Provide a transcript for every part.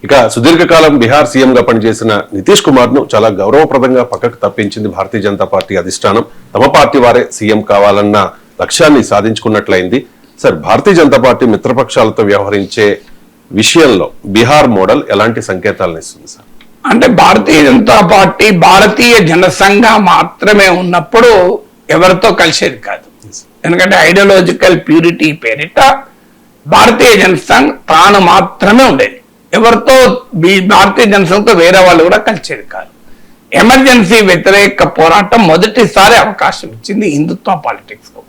ఇక సుదీర్ఘకాలం బీహార్ సీఎంగా పనిచేసిన నితీష్ కుమార్ ను చాలా గౌరవప్రదంగా పక్కకు తప్పించింది భారతీయ జనతా పార్టీ అధిష్టానం. తమ పార్టీ వారే సీఎం కావాలన్న లక్ష్యాన్ని సాధించుకున్నట్లయింది. సార్, భారతీయ జనతా పార్టీ మిత్రపక్షాలతో వ్యవహరించే విషయంలో బీహార్ మోడల్ ఎలాంటి సంకేతాలను ఇస్తుంది సార్? అంటే భారతీయ జనతా పార్టీ భారతీయ జనసంఘ మాత్రమే ఉన్నప్పుడు ఎవరితో కలిసేది కాదు. ఎందుకంటే ఐడియాలజికల్ ప్యూరిటీ పేరిట భారతీయ జనసంఘ్ తాను మాత్రమే ఉండేది. ఎవరితో భారతీయ జనసంఘతో వేరే వాళ్ళు కూడా కలిసేది కాదు. ఎమర్జెన్సీ వ్యతిరేక పోరాటం మొదటిసారి అవకాశం ఇచ్చింది హిందుత్వ పాలిటిక్స్ కు.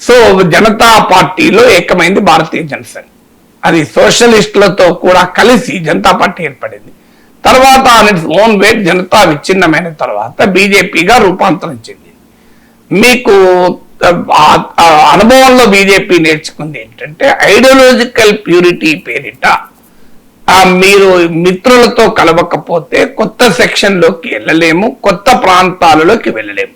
సో జనతా పార్టీలో ఏకమైంది భారతీయ జనసంఘ్. అది సోషలిస్టులతో కూడా కలిసి జనతా పార్టీ ఏర్పడింది. తర్వాత ఇట్స్ ఓన్ వెయిట్ జనతా విచ్ఛిన్నమైన తర్వాత బీజేపీగా రూపాంతరం చెందింది. మీకు అనుభవంలో బీజేపీ నేర్చుకుంది ఏంటంటే ఐడియాలజికల్ ప్యూరిటీ పేరిట మీరు మిత్రులతో కలవకపోతే కొత్త సెక్షన్లోకి వెళ్ళలేము, కొత్త ప్రాంతాలలోకి వెళ్ళలేము.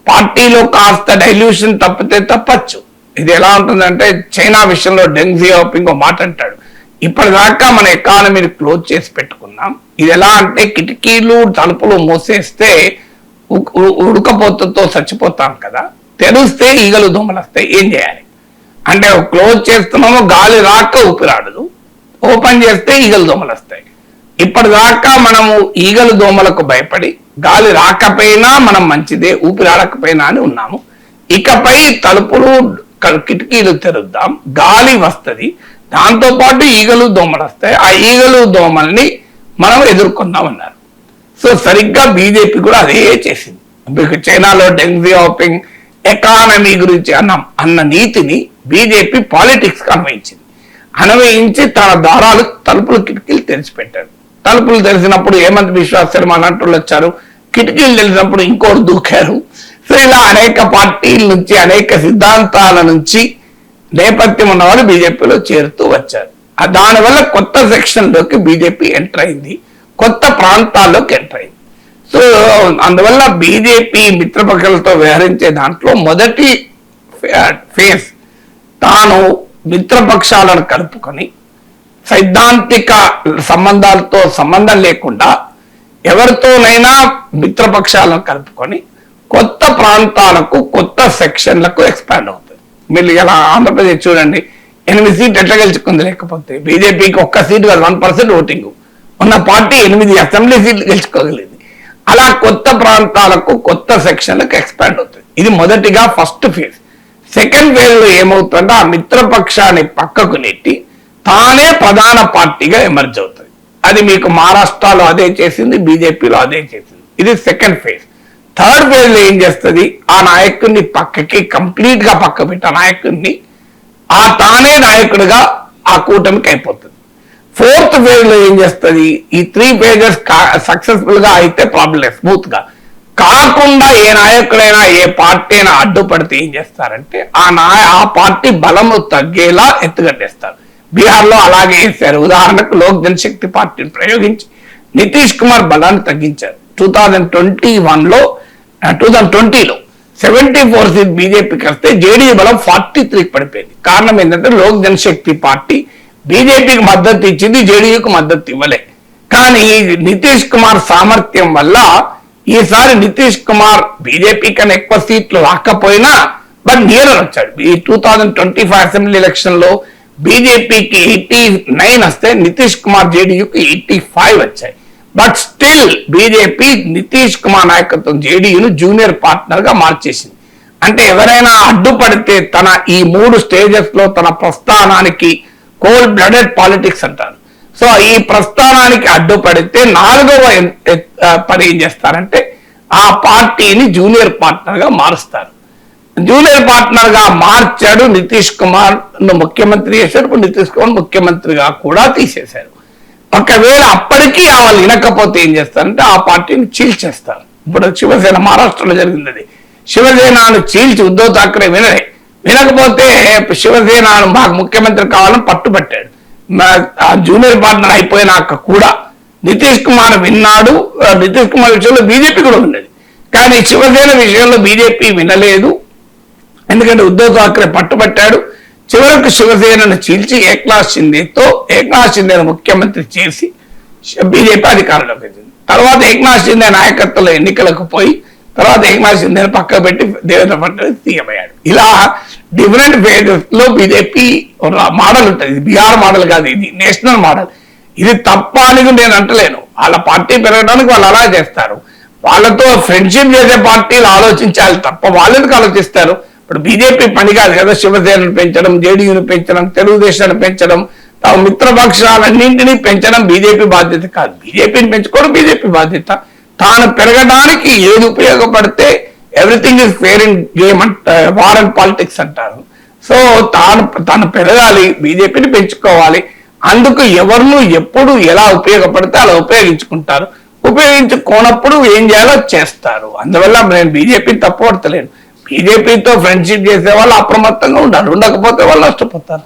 పార్టీలో కాస్త డైల్యూషన్ తప్పితే తప్పచ్చు. ఇది ఎలా ఉంటుందంటే చైనా విషయంలో డెంగ్ జియాపింగ్ మాట అంటాడు, ఇప్పటిదాకా మన ఎకానమీని క్లోజ్ చేసి పెట్టుకున్నాం. ఇది ఎలా అంటే కిటికీలు తలుపులు మూసేస్తే ఉడకపోతతో చచ్చిపోతాం కదా, తెరిస్తే ఈగలు దోమలు వస్తాయి, ఏం చేయాలి అంటే క్లోజ్ చేస్తున్నామో గాలి రాక ఊపిరాడదు, ఓపెన్ చేస్తే ఈగలు దోమలు వస్తాయి. ఇప్పటిదాకా మనము ఈగలు దోమలకు భయపడి గాలి రాకపోయినా మనం మంచిదే, ఊపిరాడకపోయినా అని ఉన్నాము. ఇకపై తలుపులు కిటికీలు తెరుద్దాం, గాలి వస్తుంది, దాంతో పాటు ఈగలు దోమలు వస్తాయి, ఆ ఈగలు దోమల్ని మనం ఎదుర్కొందామన్నారు. సో సరిగ్గా బీజేపీ కూడా అదే చేసింది. చైనాలో డెంగ్ జియాపింగ్ ఎకానమీ గురించి అన్న నీతిని బీజేపీ పాలిటిక్స్ కి అన్వయించి తన దారాలు తలుపులు కిటికీలు తెరిచిపెట్టారు. తలుపులు తెరిచినప్పుడు హేమంత్ బిశ్వా శర్మ అన్నట్టు వచ్చారు, కిటికీలు తెలిసినప్పుడు ఇంకోటి దూకారు. సో ఇలా అనేక పార్టీల నుంచి అనేక సిద్ధాంతాల నుంచి నేపథ్యం ఉన్నవాళ్ళు బీజేపీలో చేరుతూ వచ్చారు. దానివల్ల కొత్త సెక్షన్లోకి బీజేపీ ఎంటర్ అయింది, కొత్త ప్రాంతాల్లోకి ఎంటర్ అయింది. సో అందువల్ల బీజేపీ మిత్రపక్షాలతో వ్యవహరించే దాంట్లో మొదటి ఫేజ్ తాను మిత్రపక్షాలను కలుపుకొని సైద్ధాంతిక సంబంధాలతో సంబంధం లేకుండా ఎవరితోనైనా మిత్రపక్షాలను కలుపుకొని కొత్త ప్రాంతాలకు కొత్త సెక్షన్లకు ఎక్స్పాండ్ అవుతుంది. మీరు ఇలా ఆంధ్రప్రదేశ్ చూడండి, 8 సీట్లు ఎట్లా గెలుచుకుంది, లేకపోతే బీజేపీకి 1 సీటు కాదు 1% ఓటింగ్ ఉన్న పార్టీ 8 అసెంబ్లీ సీట్లు గెలుచుకోగలిగింది. అలా కొత్త ప్రాంతాలకు కొత్త సెక్షన్లకు ఎక్స్పాండ్ అవుతుంది. ఇది మొదటిగా ఫస్ట్ ఫేజ్. సెకండ్ ఫేజ్ లో ఏమవుతుందంటే ఆ మిత్రపక్షాన్ని పక్కకు నెట్టి తానే ప్రధాన పార్టీగా ఎమర్జ్ అవుతుంది. అది మీకు మహారాష్ట్రలో అదే చేసింది, బీజేపీలో అదే చేసింది. ఇది సెకండ్ ఫేజ్. థర్డ్ ఫేజ్ లో ఏం చేస్తుంది, ఆ నాయకుడిని పక్కకి కంప్లీట్ గా పక్క పెట్టి ఆ నాయకుడిని తానే నాయకుడిగా ఆ కూటమికి అయిపోతుంది. ఫోర్త్ ఫేజ్ లో ఏం చేస్తుంది, ఈ 3 ఫేజెస్ సక్సెస్ఫుల్ గా అయితే ప్రాబ్లం స్మూత్ గా కాకుండా ఏ నాయకుడైనా ఏ పార్టీ అయినా అడ్డుపడితే ఏం చేస్తారంటే ఆ పార్టీ బలము తగ్గేలా ఎత్తుగట్టేస్తారు. బీహార్ లో అలాగే చేశారు. ఉదాహరణకు లోక్ జనశక్తి పార్టీని ప్రయోగించి నితీష్ కుమార్ బలాన్ని తగ్గించారు. 2020లో 74 సీట్ బీజేపీకి వస్తే జేడీయూ బలం 43కి పడిపోయింది. కారణం ఏంటంటే లోక్ జనశక్తి పార్టీ బీజేపీకి మద్దతు ఇచ్చింది, జేడీయూకి మద్దతు ఇవ్వలే. కానీ నితీష్ కుమార్ సామర్థ్యం వల్ల ఈసారి నితీష్ కుమార్ బీజేపీ కన్నా ఎక్కువ సీట్లు రాకపోయినా బట్ నియర్ వచ్చాడు. ఈ 2025 అసెంబ్లీ ఎలక్షన్ లో బీజేపీకి 89 వస్తే నితీష్ కుమార్ జేడీయూకి 85 వచ్చాయి. But still BJP Nitish Kumar నాయకత్వం జేడీయూను జూనియర్ పార్ట్నర్ గా మార్చేసింది. అంటే ఎవరైనా అడ్డుపడితే తన ఈ 3 స్టేజెస్ లో తన ప్రస్థానానికి కోల్డ్ బ్లడెడ్ పాలిటిక్స్ అంటారు. సో ఈ ప్రస్థానానికి అడ్డుపడితే 4వ పని ఏం చేస్తారంటే ఆ పార్టీని జూనియర్ పార్ట్నర్ గా మారుస్తారు. జూనియర్ పార్ట్నర్ గా మార్చాడు నితీష్ కుమార్ ముఖ్యమంత్రి చేశారు. ఇప్పుడు నితీష్ కుమార్ ముఖ్యమంత్రిగా కూడా తీసేశారు. ఒకవేళ అప్పటికీ వాళ్ళు వినకపోతే ఏం చేస్తారంటే ఆ పార్టీని చీల్చేస్తారు. ఇప్పుడు శివసేన మహారాష్ట్రలో జరిగింది. అది శివసేనను చీల్చి ఉద్ధవ్ ఠాక్రే వినకపోతే శివసేన మాకు ముఖ్యమంత్రి కావాలని పట్టుబట్టాడు. జూనియర్ పార్ట్నర్ అయిపోయినాక కూడా నితీష్ కుమార్ విన్నాడు. నితీష్ కుమార్ విషయంలో బీజేపీ కూడా ఉన్నది, కానీ శివసేన విషయంలో బీజేపీ వినలేదు. ఎందుకంటే ఉద్ధవ్ ఠాక్రే పట్టుబట్టాడు. చివరకు శివసేనను చీల్చి ఏక్నాథ్ షిందేను ముఖ్యమంత్రి చేసి బీజేపీ అధికారంలోకి వచ్చింది. తర్వాత ఏక్నాథ్ షిందే నాయకత్వంలో ఎన్నికలకు పోయి తర్వాత ఏక్నాథ్ షిందేను పక్క పెట్టి దేవేంద్ర ఫడ్నవీస్ సీఎం అయ్యాడు. ఇలా డిఫరెంట్ ఫేజెస్ లో బీజేపీ మోడల్ ఉంటుంది. ఇది బీహార్ మోడల్ కాదు, ఇది నేషనల్ మోడల్. ఇది తప్ప అని నేను అంటలేను. వాళ్ళ పార్టీ పెరగడానికి వాళ్ళు అలా చేస్తారు. వాళ్ళతో ఫ్రెండ్షిప్ చేసే పార్టీలు ఆలోచించాలి తప్ప వాళ్ళు ఎందుకు ఆలోచిస్తారు? ఇప్పుడు బీజేపీ పని కాదు కదా శివసేనను పెంచడం, జేడీయూను పెంచడం, తెలుగుదేశాన్ని పెంచడం, తమ మిత్రపక్షాలన్నింటినీ పెంచడం బీజేపీ బాధ్యత కాదు. బీజేపీని పెంచుకోవడం బీజేపీ బాధ్యత. తాను పెరగడానికి ఏది ఉపయోగపడితే everything is fair in game war and politics అంటారు. సో తాను పెరగాలి, బీజేపీని పెంచుకోవాలి. అందుకు ఎవరిను ఎప్పుడు ఎలా ఉపయోగపడితే అలా ఉపయోగించుకుంటారు. ఉపయోగించుకోనప్పుడు ఏం చేయాలో చేస్తారు. అందువల్ల నేను బీజేపీని తప్పుపడతలేను. బీజేపీతో ఫ్రెండ్షిప్ చేసే వాళ్ళు అప్రమత్తంగా ఉండాలి, ఉండకపోతే వాళ్ళు నష్టపోతారు.